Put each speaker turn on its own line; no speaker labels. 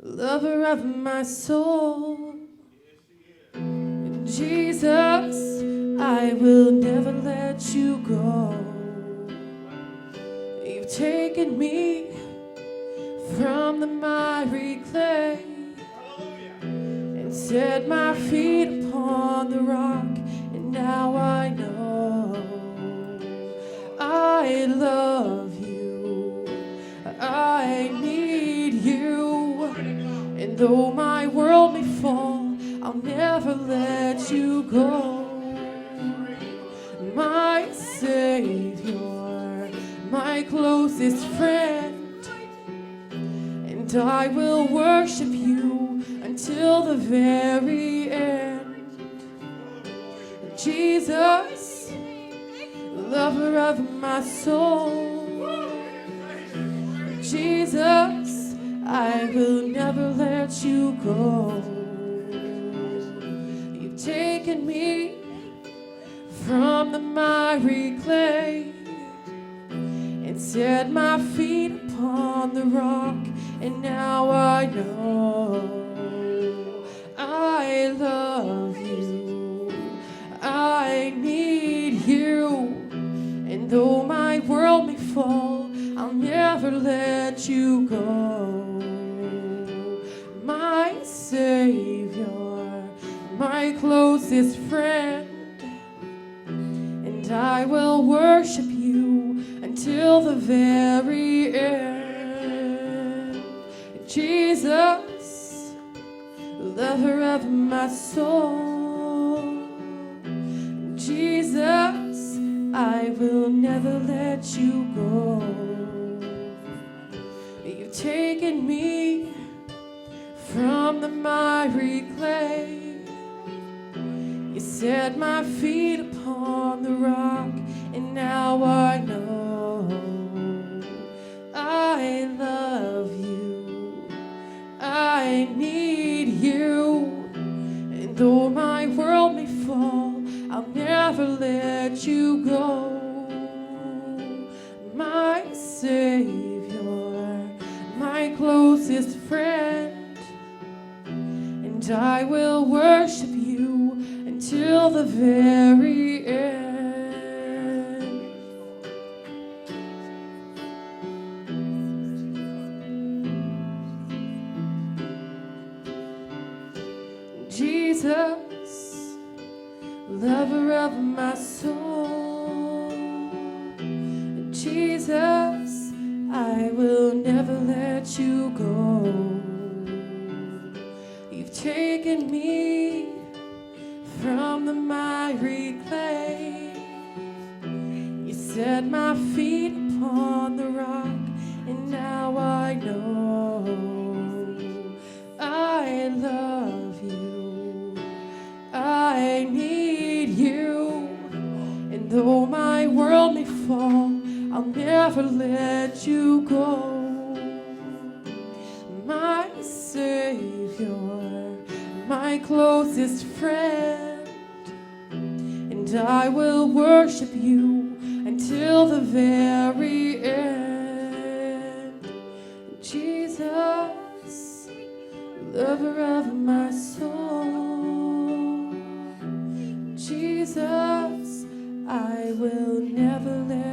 lover of my soul. Jesus, I will never let you go. You've taken me from the miry clay and set my feet upon the rock, and now I know I love you, I need you, and though my world may fall, I'll never let you go. My Savior, my closest friend, and I will worship you until the very end. Jesus, lover of my soul. Jesus, I will never let you go. You've taken me from the miry clay and set my feet upon the rock, and now I know I love you, I need you, and though my world may fall, I'll never let you go. My Savior, my closest friend, and I will worship you until the very end. Jesus, lover of my soul. Jesus, I will never let you go. You've taken me from the miry clay. You set my feet upon the rock, and now I know I love you, I need you, and though my world may fall, I'll never let you go. My Savior, my closest friend, and I will worship you until the very end. Jesus, lover of my soul. Jesus, I will never let you go. You've taken me from the miry clay. You set my feet upon the rock, and now I know I love you, I need you, and though my world may fall, I'll never let you go. My Savior, my closest friend, and I will worship you until the very end. Jesus, lover of my soul. Jesus, I will never let